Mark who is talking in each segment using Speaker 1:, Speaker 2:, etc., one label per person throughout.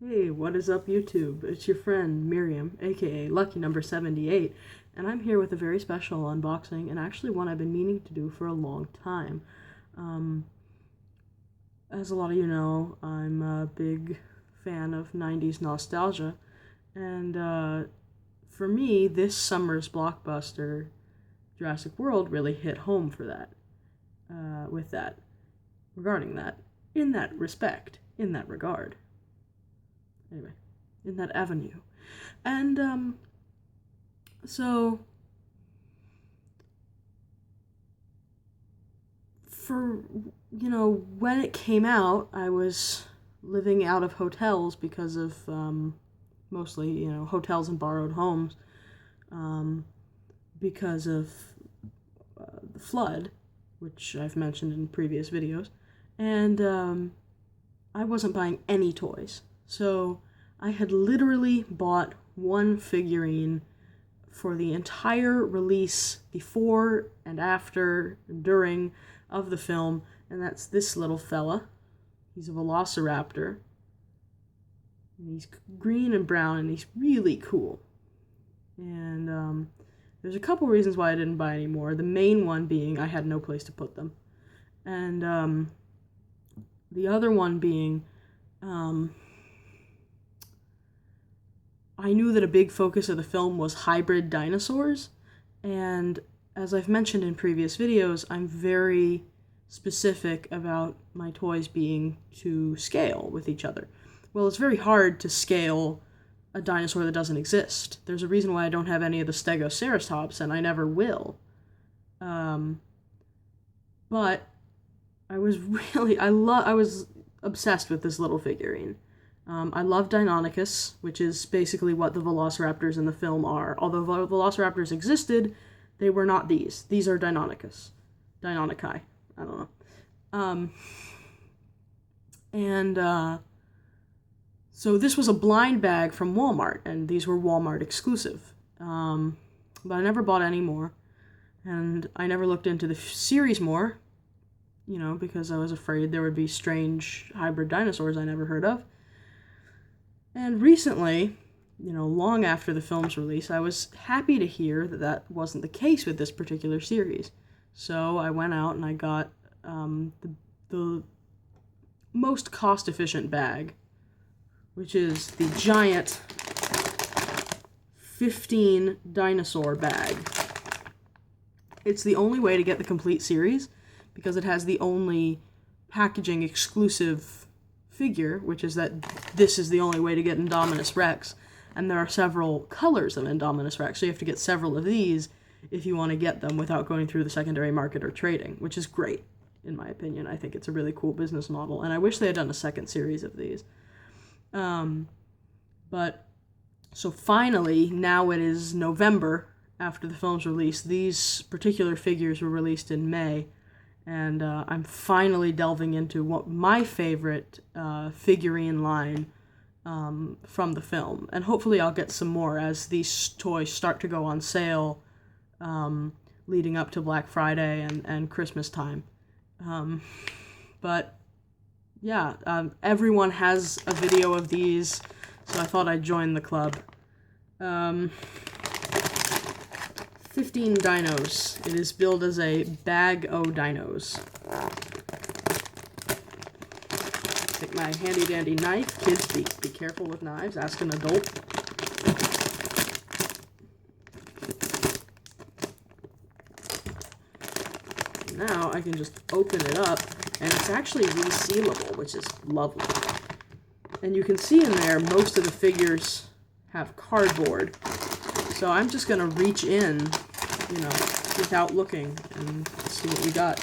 Speaker 1: Hey, what is up, YouTube? It's your friend Miriam, aka Lucky Number 78, and I'm here with a very special unboxing, and actually one I've been meaning to do for a long time. Um, as a lot of you know, I'm a big fan of 90s nostalgia, and for me, this summer's blockbuster, Jurassic World, really hit home for that, with that, regarding that, in that respect, in that regard. Anyway, in that avenue. And, so, for, when it came out, I was living out of hotels because of, mostly, hotels and borrowed homes, because of the flood, which I've mentioned in previous videos. And, I wasn't buying any toys. So I had literally bought one figurine for the entire release, before and after and during of the film, and that's this little fella. He's a velociraptor. And he's green and brown, and he's really cool. And there's a couple reasons why I didn't buy any more. The main one being I had no place to put them. And the other one being I knew that a big focus of the film was hybrid dinosaurs, and as I've mentioned in previous videos, I'm very specific about my toys being to scale with each other. Well, it's very hard to scale a dinosaur that doesn't exist. There's a reason why I don't have any of the Stegoceratops, and I never will. But I was obsessed with this little figurine. I love Deinonychus, which is basically what the velociraptors in the film are. Although velociraptors existed, they were not these. These are Deinonychus. Deinonychi. I don't know. So this was a blind bag from Walmart, and these were Walmart exclusive. But I never bought any more, and I never looked into the series more, because I was afraid there would be strange hybrid dinosaurs I never heard of. And recently, long after the film's release, I was happy to hear that that wasn't the case with this particular series. So I went out and I got the most cost-efficient bag, which is the giant 15 dinosaur bag. It's the only way to get the complete series, because it has the only packaging exclusive figure, which is that this is the only way to get Indominus Rex, and there are several colors of Indominus Rex, so you have to get several of these if you want to get them without going through the secondary market or trading, which is great, in my opinion. I think it's a really cool business model, and I wish they had done a second series of these. But, so finally, now it is November after the film's release. These particular figures were released in May, and I'm finally delving into what my favorite figurine line from the film. And hopefully I'll get some more as these toys start to go on sale leading up to Black Friday and Christmas time. But yeah, everyone has a video of these, so I thought I'd join the club. 15 dinos. It is billed as a bag o' dinos. Take my handy dandy knife. Kids, be careful with knives. Ask an adult. Now I can just open it up, and it's actually resealable, which is lovely. And you can see in there most of the figures have cardboard. So I'm just going to reach in, without looking, and see what we got.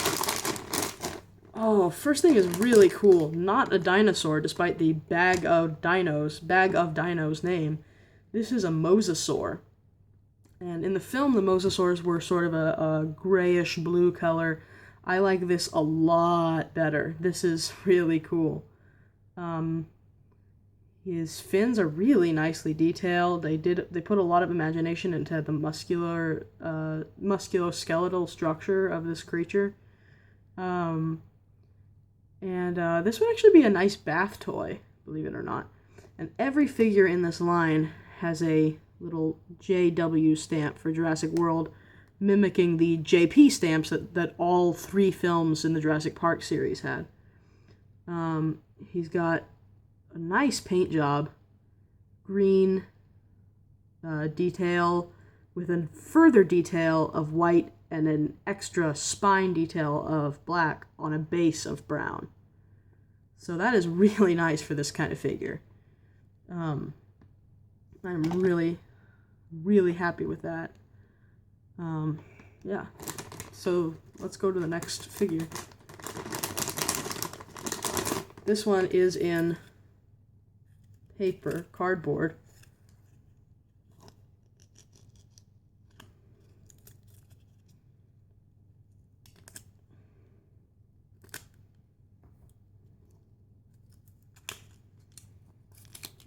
Speaker 1: Oh, first thing is really cool. Not a dinosaur, despite the bag of dinos name. This is a mosasaur. And in the film, the mosasaurs were sort of a grayish blue color. I like this a lot better. This is really cool. His fins are really nicely detailed. They put a lot of imagination into the musculoskeletal structure of this creature. And this would actually be a nice bath toy, believe it or not. And every figure in this line has a little JW stamp for Jurassic World, mimicking the JP stamps that all 3 films in the Jurassic Park series had. He's got a nice paint job, green detail with a further detail of white and an extra spine detail of black on a base of brown. So that is really nice for this kind of figure. I'm really, really happy with that. Yeah. So let's go to the next figure. This one is in paper, cardboard.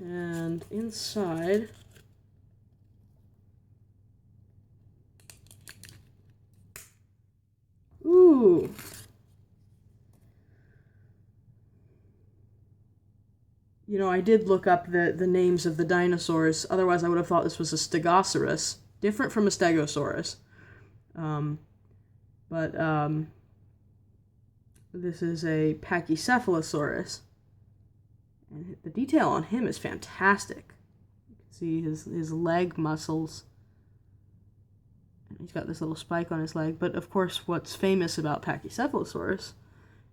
Speaker 1: And inside, ooh, you know, I did look up the names of the dinosaurs, otherwise I would have thought this was a Stegosaurus, different from a Stegosaurus. This is a Pachycephalosaurus. And the detail on him is fantastic. You can see his leg muscles. And he's got this little spike on his leg. But of course, what's famous about Pachycephalosaurus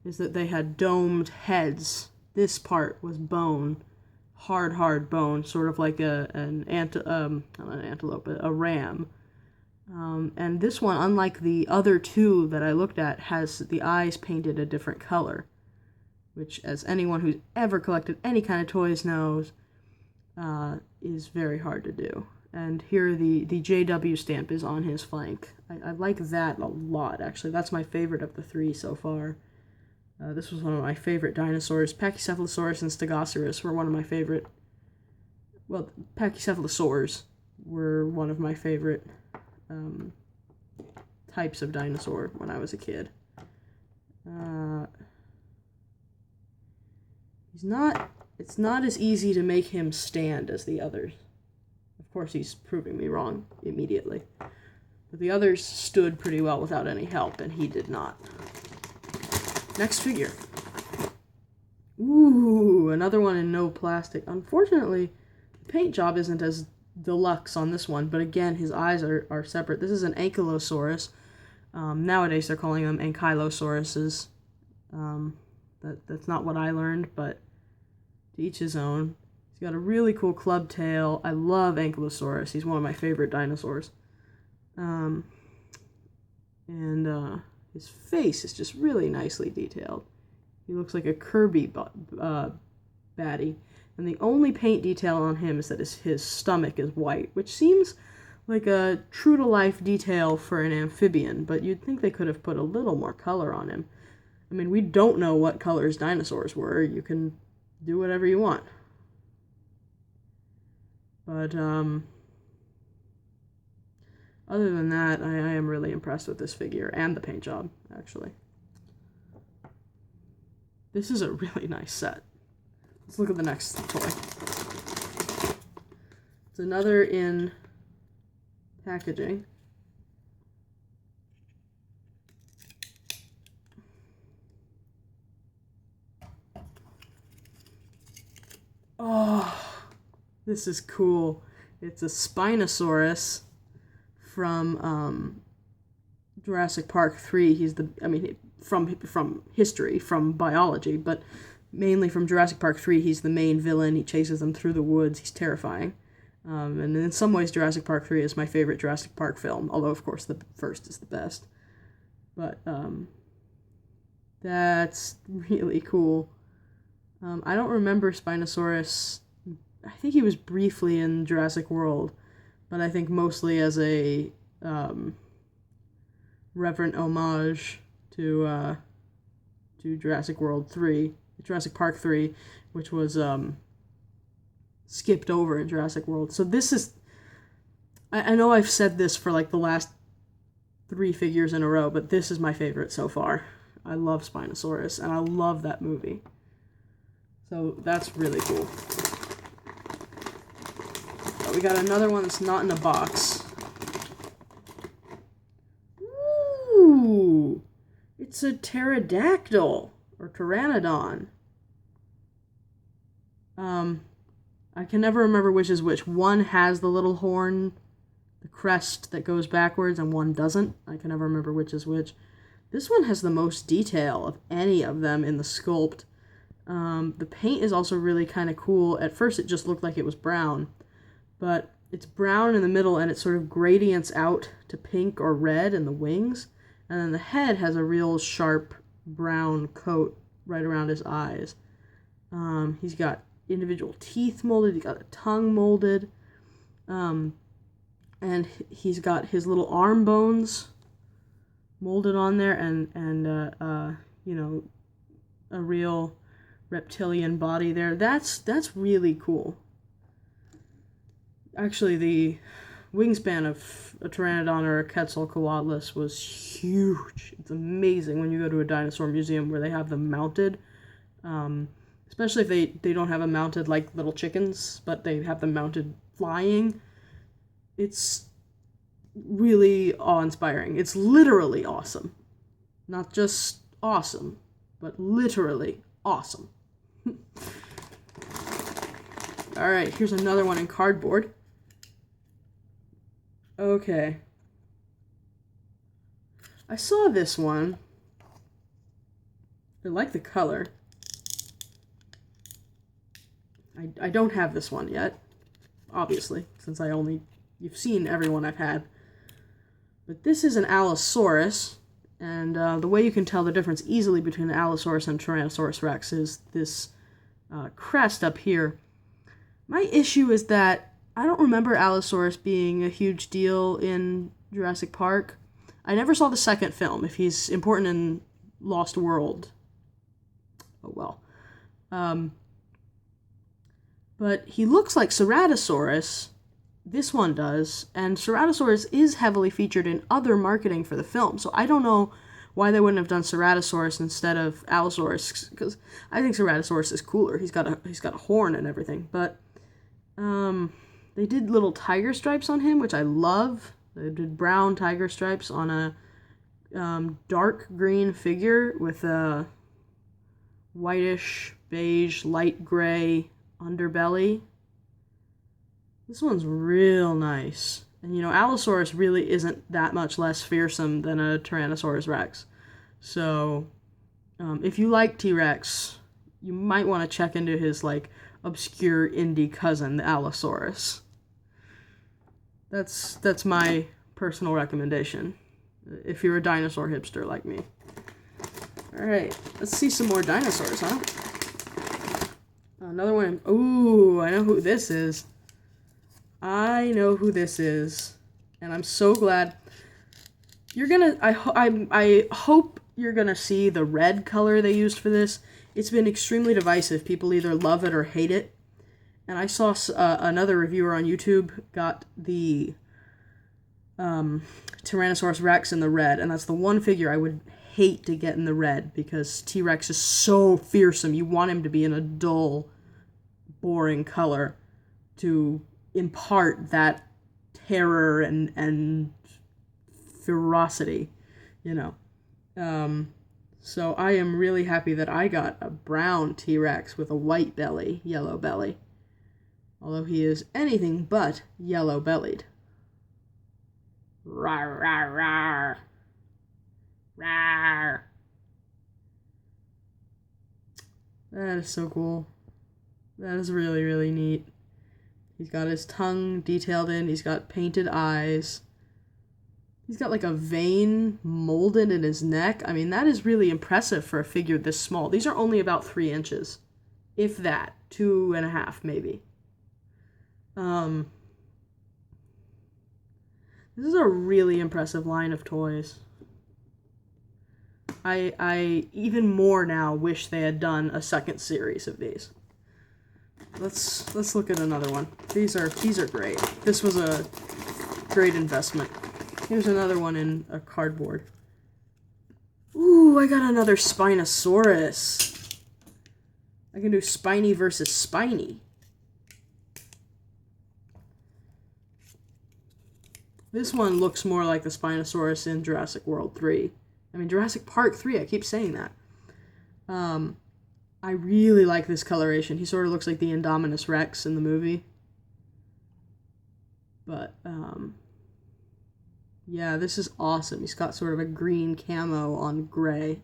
Speaker 1: is that they had domed heads. This part was bone, hard bone, sort of like not an antelope, but a ram. And this one, unlike the other 2 that I looked at, has the eyes painted a different color, which, as anyone who's ever collected any kind of toys knows, is very hard to do. And here the JW stamp is on his flank. I like that a lot, actually. That's my favorite of the 3 so far. This was one of my favorite dinosaurs. Pachycephalosaurus and Stegosaurus were one of my favorite... Well, Pachycephalosaurs were one of my favorite types of dinosaur when I was a kid. It's not as easy to make him stand as the others. Of course, he's proving me wrong immediately. But the others stood pretty well without any help, and he did not. Next figure. Ooh, another one in no plastic. Unfortunately, the paint job isn't as deluxe on this one, but again, his eyes are separate. This is an Ankylosaurus. Nowadays, they're calling them Ankylosauruses. That's not what I learned, but to each his own. He's got a really cool club tail. I love Ankylosaurus. He's one of my favorite dinosaurs. His face is just really nicely detailed. He looks like a Kirby baddie. And the only paint detail on him is that his stomach is white, which seems like a true-to-life detail for an amphibian, but you'd think they could have put a little more color on him. I mean, we don't know what colors dinosaurs were. You can do whatever you want. But, other than that, I am really impressed with this figure and the paint job, actually. This is a really nice set. Let's look at the next toy. It's another in packaging. Oh, this is cool. It's a Spinosaurus from Jurassic Park 3. He's from history, from biology, but mainly from Jurassic Park 3, he's the main villain. He chases them through the woods. He's terrifying. And in some ways, Jurassic Park 3 is my favorite Jurassic Park film, although, of course, the first is the best. But that's really cool. I don't remember Spinosaurus. I think he was briefly in Jurassic World, but I think mostly as a reverent homage to Jurassic World 3, Jurassic Park 3, which was skipped over in Jurassic World. So this is, I know I've said this for like the last 3 figures in a row, but this is my favorite so far. I love Spinosaurus, and I love that movie. So that's really cool. we got another one that's not in a box. Ooh! It's a pterodactyl, or pteranodon. I can never remember which is which. One has the little horn, the crest that goes backwards, and one doesn't. I can never remember which is which. This one has the most detail of any of them in the sculpt. The paint is also really kind of cool. At first it just looked like it was brown, but it's brown in the middle and it sort of gradients out to pink or red in the wings. And then the head has a real sharp brown coat right around his eyes. He's got individual teeth molded, he's got a tongue molded, and he's got his little arm bones molded on there, and you know, a real reptilian body there. That's really cool. Actually, the wingspan of a pteranodon or a quetzalcoatlus was huge. It's amazing when you go to a dinosaur museum where they have them mounted. Especially if they don't have them mounted like little chickens, but they have them mounted flying. It's really awe-inspiring. It's literally awesome. Not just awesome, but literally awesome. Alright, here's another one in cardboard. Okay. I saw this one. I like the color. I don't have this one yet, obviously, since you've seen everyone I've had. But this is an Allosaurus, and the way you can tell the difference easily between an Allosaurus and Tyrannosaurus Rex is this crest up here. My issue is that I don't remember Allosaurus being a huge deal in Jurassic Park. I never saw the second film. If he's important in Lost World, oh well. But he looks like Ceratosaurus. This one does, and Ceratosaurus is heavily featured in other marketing for the film, so I don't know why they wouldn't have done Ceratosaurus instead of Allosaurus, because I think Ceratosaurus is cooler. He's got a horn and everything, but they did little tiger stripes on him, which I love. They did brown tiger stripes on a dark green figure with a whitish, beige, light gray underbelly. This one's real nice. And you know, Allosaurus really isn't that much less fearsome than a Tyrannosaurus Rex. So, if you like T-Rex, you might want to check into his, like, obscure indie cousin, the Allosaurus. That's my personal recommendation, if you're a dinosaur hipster like me. Alright, let's see some more dinosaurs, huh? Another one. Ooh, I know who this is. I know who this is. And I'm so glad. You're gonna... I hope you're gonna see the red color they used for this. It's been extremely divisive. People either love it or hate it. And I saw another reviewer on YouTube got the Tyrannosaurus Rex in the red. And that's the one figure I would hate to get in the red, because T-Rex is so fearsome. You want him to be in a dull, boring color to impart that terror and ferocity, you know. So I am really happy that I got a brown T-Rex with a white belly, yellow belly. Although he is anything but yellow-bellied. Rawr, rawr, rawr. Rawr. That is so cool. That is really, really neat. He's got his tongue detailed in. He's got painted eyes. He's got like a vein molded in his neck. I mean, that is really impressive for a figure this small. These are only about 3 inches. If that. 2.5 maybe. This is a really impressive line of toys. I even more now wish they had done a second series of these. Let's look at another one. These are great. This was a great investment. Here's another one in a cardboard. Ooh, I got another Spinosaurus. I can do spiny versus spiny. This one looks more like the Spinosaurus in Jurassic World 3. I mean, Jurassic Park 3, I keep saying that. I really like this coloration. He sort of looks like the Indominus Rex in the movie. But, yeah, this is awesome. He's got sort of a green camo on gray.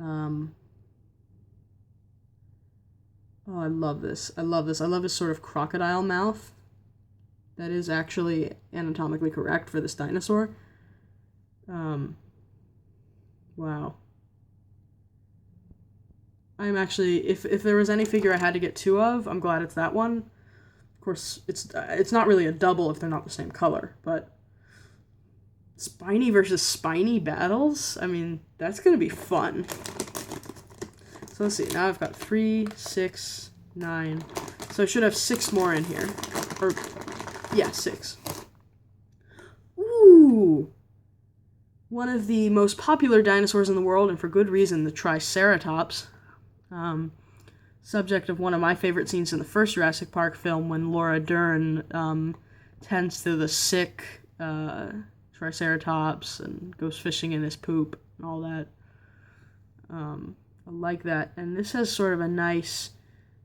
Speaker 1: Oh, I love this. I love this. I love his sort of crocodile mouth. That is actually anatomically correct for this dinosaur. Wow. I'm actually, if there was any figure I had to get two of, I'm glad it's that one. Of course, it's not really a double if they're not the same color, but spiny versus spiny battles? I mean, that's going to be fun. So let's see, now I've got 3, 6, 9. So I should have 6 more in here. Or, yeah, 6. Ooh! One of the most popular dinosaurs in the world, and for good reason, the Triceratops. Subject of one of my favorite scenes in the first Jurassic Park film when Laura Dern tends to the sick Triceratops and goes fishing in his poop and all that. I like that. And this has sort of a nice...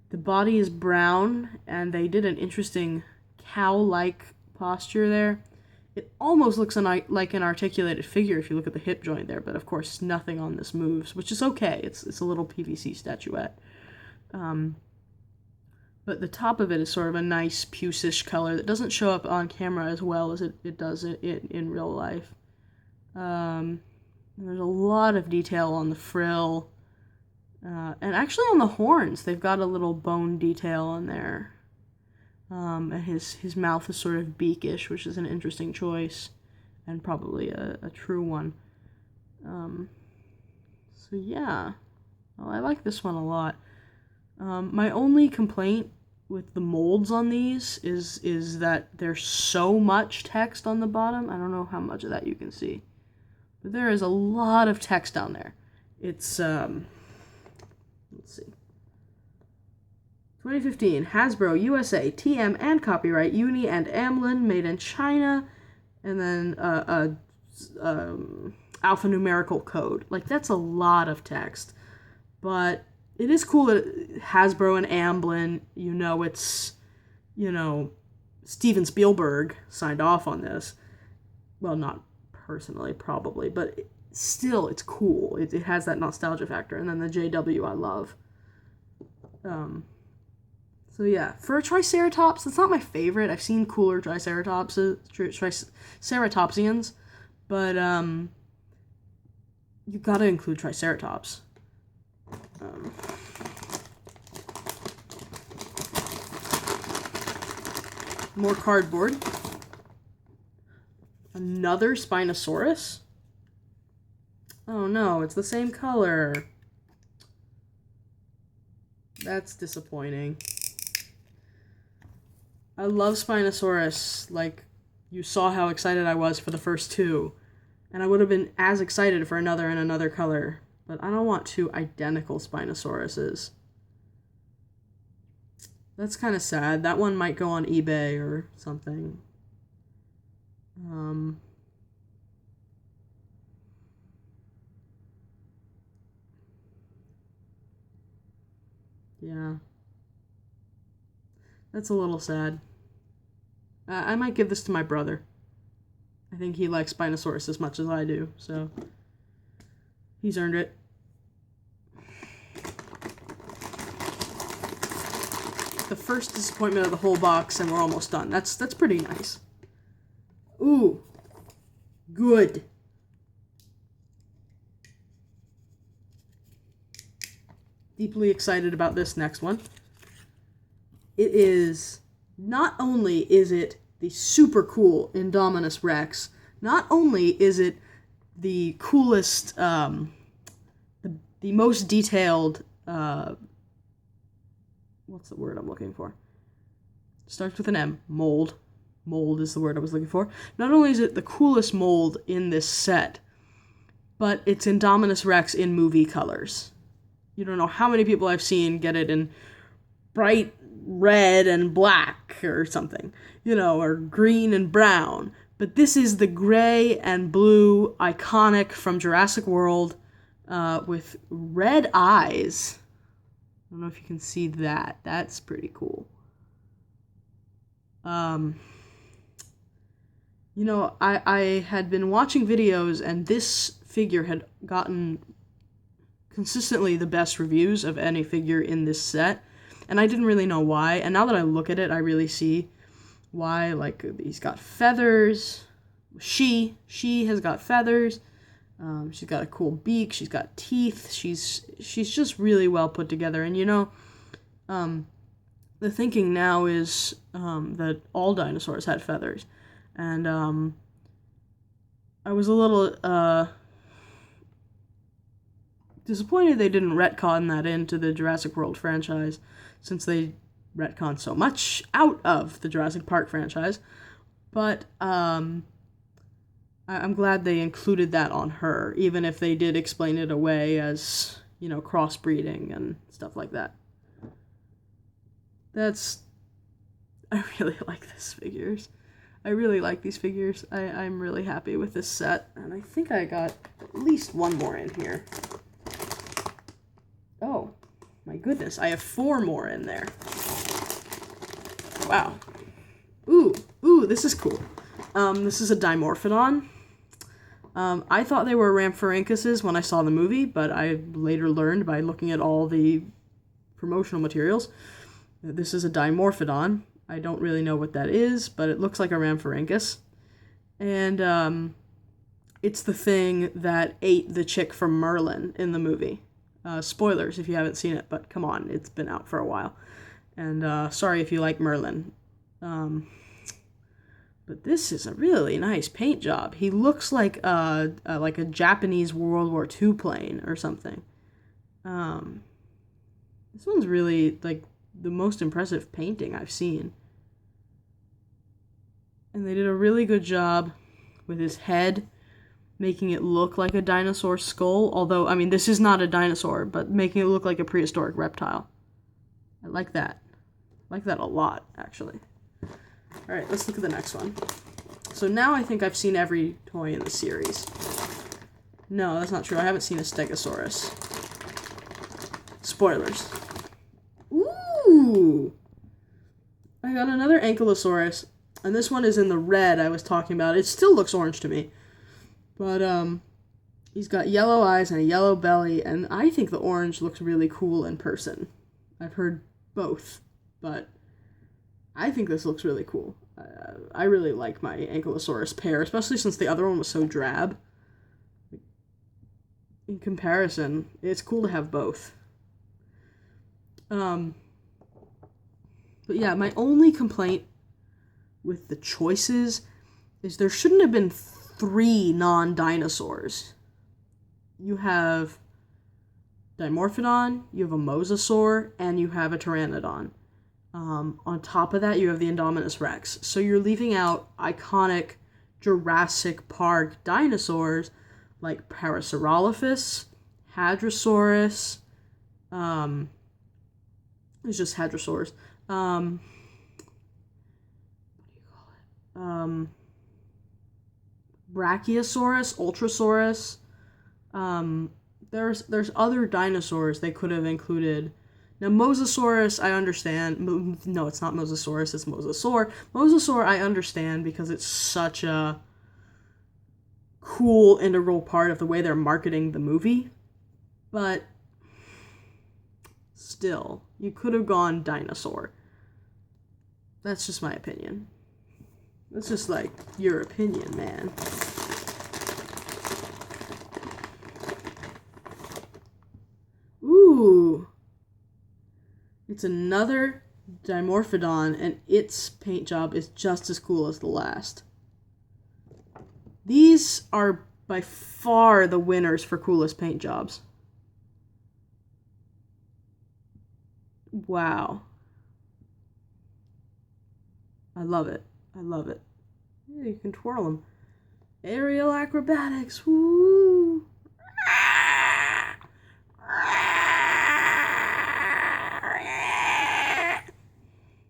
Speaker 1: The body is brown, and they did an interesting cow-like posture there. It almost looks like an articulated figure if you look at the hip joint there, but of course nothing on this moves, which is okay. It's a little PVC statuette. But the top of it is sort of a nice puce-ish color that doesn't show up on camera as well as it does in real life. There's a lot of detail on the frill. And actually on the horns, they've got a little bone detail on there. And his mouth is sort of beakish, which is an interesting choice, and probably a true one. So yeah, well, I like this one a lot. My only complaint with the molds on these is that there's so much text on the bottom. I don't know how much of that you can see, but there is a lot of text down there. It's let's see. 2015, Hasbro, USA, TM, and copyright, Uni and Amlin, made in China, and then alphanumerical code. Like, that's a lot of text. But it is cool that Hasbro and Amblin, it's, Steven Spielberg signed off on this. Well, not personally, probably, but still, it's cool. It has that nostalgia factor. And then the JW I love. So yeah, for a Triceratops, it's not my favorite. I've seen cooler Triceratopsians, but you gotta include Triceratops. More cardboard. Another Spinosaurus? Oh no, it's the same color. That's disappointing. I love Spinosaurus. Like, you saw how excited I was for the first two. And I would have been as excited for another in another color. But I don't want two identical Spinosauruses. That's kind of sad. That one might go on eBay or something. Yeah. That's a little sad. I might give this to my brother. I think he likes Spinosaurus as much as I do, so he's earned it. The first disappointment of the whole box, and we're almost done. That's pretty nice. Ooh. Good. Deeply excited about this next one. It is, not only is it the super cool Indominus Rex, not only is it the coolest, the most detailed, what's the word I'm looking for? Starts with an M. Mold. Mold is the word I was looking for. Not only is it the coolest mold in this set, but it's Indominus Rex in movie colors. You don't know how many people I've seen get it in bright red and black black or something, or green and brown. But this is the gray and blue iconic from Jurassic World with red eyes. I don't know if you can see that. That's pretty cool. I had been watching videos, and this figure had gotten consistently the best reviews of any figure in this set, and I didn't really know why. And now that I look at it, I really see why. Like, he's got feathers. She has got feathers. She's got a cool beak. She's got teeth. She's just really well put together. And the thinking now is that all dinosaurs had feathers. And I was a little disappointed they didn't retcon that into the Jurassic World franchise, since they retconned so much out of the Jurassic Park franchise. But I'm glad they included that on her, even if they did explain it away as, crossbreeding and stuff like that. I really like these figures. I really like these figures. I'm really happy with this set, and I think I got at least one more in here. Oh, my goodness, I have 4 more in there. Wow. Ooh, this is cool. This is a Dimorphodon. I thought they were Rhamphorhynchuses when I saw the movie, but I later learned by looking at all the promotional materials that this is a Dimorphodon. I don't really know what that is, but it looks like a Rhamphorhynchus. And it's the thing that ate the chick from Merlin in the movie. Spoilers if you haven't seen it, but come on, it's been out for a while. And sorry if you like Merlin. But this is a really nice paint job. He looks like a Japanese World War II plane or something. This one's really like the most impressive painting I've seen. And they did a really good job with his head, making it look like a dinosaur skull. Although, I mean, this is not a dinosaur, but making it look like a prehistoric reptile. I like that. I like that a lot, actually. Alright, let's look at the next one. So now I think I've seen every toy in the series. No, that's not true. I haven't seen a Stegosaurus. Spoilers. Ooh! I got another Ankylosaurus, and this one is in the red I was talking about. It still looks orange to me. But, he's got yellow eyes and a yellow belly, and I think the orange looks really cool in person. I've heard both, but I think this looks really cool. I really like my Ankylosaurus pair, especially since the other one was so drab. In comparison, it's cool to have both. But yeah, my only complaint with the choices is there shouldn't have been 3 non-dinosaurs. You have Dimorphodon, you have a Mosasaur, and you have a Pteranodon. On top of that, you have the Indominus Rex. So you're leaving out iconic Jurassic Park dinosaurs like Parasaurolophus, Hadrosaurus, it's just Hadrosaurs. What do you call it? Brachiosaurus, Ultrasaurus. There's other dinosaurs they could have included. Now, Mosasaurus, I understand. No, it's not Mosasaurus, it's Mosasaur. Mosasaur, I understand because it's such a cool, integral part of the way they're marketing the movie. But still, you could have gone dinosaur. That's just my opinion. That's just like your opinion, man. Ooh. It's another Dimorphodon, and its paint job is just as cool as the last. These are by far the winners for coolest paint jobs. Wow. I love it. I love it. Yeah, you can twirl them. Aerial acrobatics. Woo!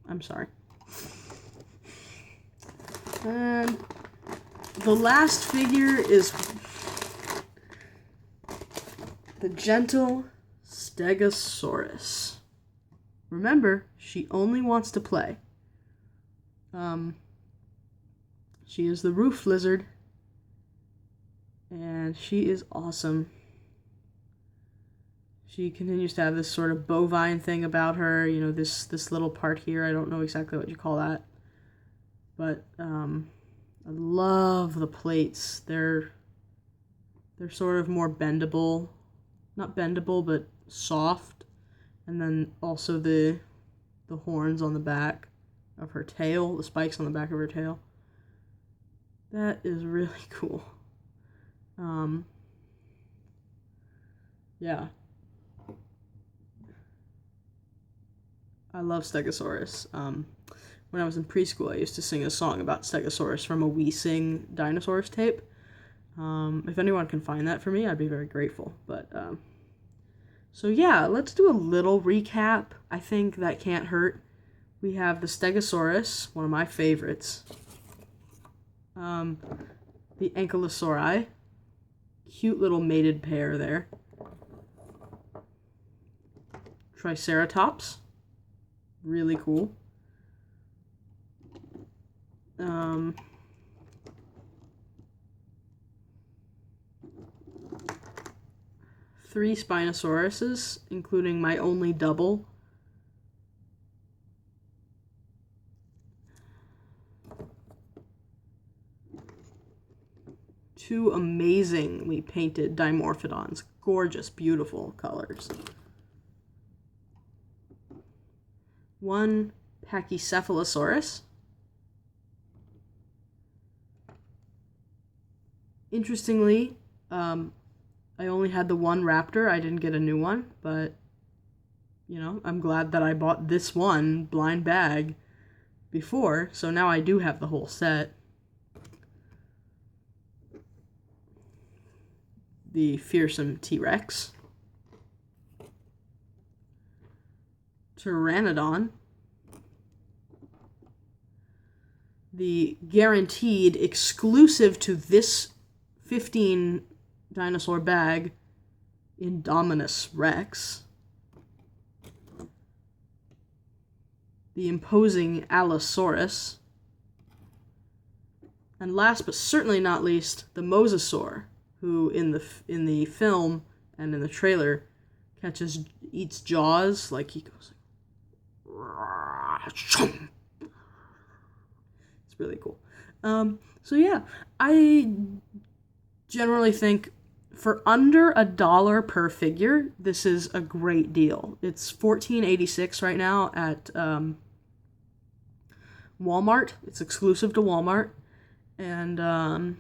Speaker 1: I'm sorry. And the last figure is the gentle Stegosaurus. Remember, she only wants to play. She is the roof lizard, and she is awesome. She continues to have this sort of bovine thing about her, you know, this little part here. I don't know exactly what you call that. But I love the plates. They're sort of more bendable. Not bendable, but soft. And then also the horns on the back of her tail, the spikes on the back of her tail. That is really cool. Yeah. I love Stegosaurus. When I was in preschool, I used to sing a song about Stegosaurus from a We Sing Dinosaurs tape. If anyone can find that for me, I'd be very grateful. But, so yeah, let's do a little recap. I think that can't hurt. We have the Stegosaurus, one of my favorites. The Ankylosauri. Cute little mated pair there. Triceratops. Really cool. Three Spinosauruses, including my only double. Two amazingly painted Dimorphodons. Gorgeous, beautiful colors. One Pachycephalosaurus. Interestingly, I only had the one raptor. I didn't get a new one, but, you know, I'm glad that I bought this one blind bag before, so now I do have the whole set. The fearsome T-Rex. Pteranodon. The guaranteed exclusive to this 15 dinosaur bag, Indominus Rex. The imposing Allosaurus. And last but certainly not least, the Mosasaur, who in the film and in the trailer eats Jaws, like he goes. It's really cool. So yeah, I generally think for under $1 per figure, this is a great deal. It's $14.86 right now at Walmart. It's exclusive to Walmart, and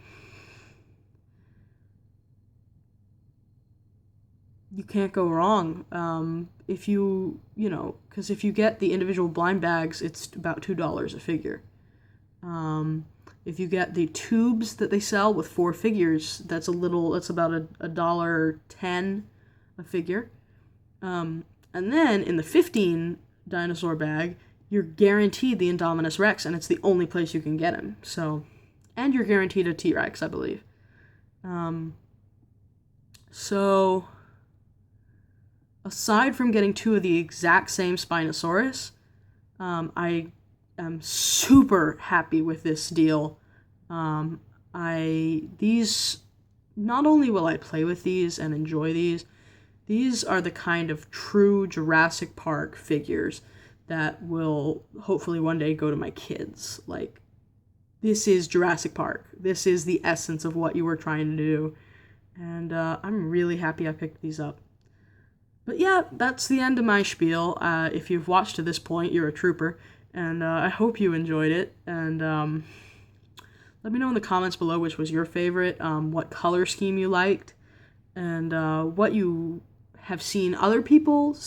Speaker 1: you can't go wrong. If because if you get the individual blind bags, it's about $2 a figure. If you get the tubes that they sell with 4 figures, that's about $1.10 a figure. And then in the 15 dinosaur bag, you're guaranteed the Indominus Rex, and it's the only place you can get him. So, and you're guaranteed a T-Rex, I believe. So, aside from getting 2 of the exact same Spinosaurus, I am super happy with this deal. These, not only will I play with these and enjoy these are the kind of true Jurassic Park figures that will hopefully one day go to my kids. Like, this is Jurassic Park. This is the essence of what you were trying to do. And I'm really happy I picked these up. But yeah, that's the end of my spiel. If you've watched to this point, you're a trooper. And I hope you enjoyed it. And let me know in the comments below which was your favorite, what color scheme you liked, and what you have seen other people,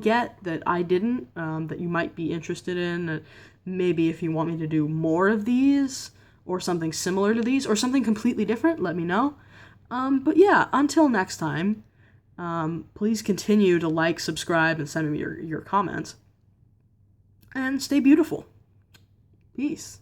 Speaker 1: get that I didn't, that you might be interested in. Maybe if you want me to do more of these, or something similar to these, or something completely different, let me know. But yeah, until next time, please continue to like, subscribe, and send me your comments. And stay beautiful. Peace.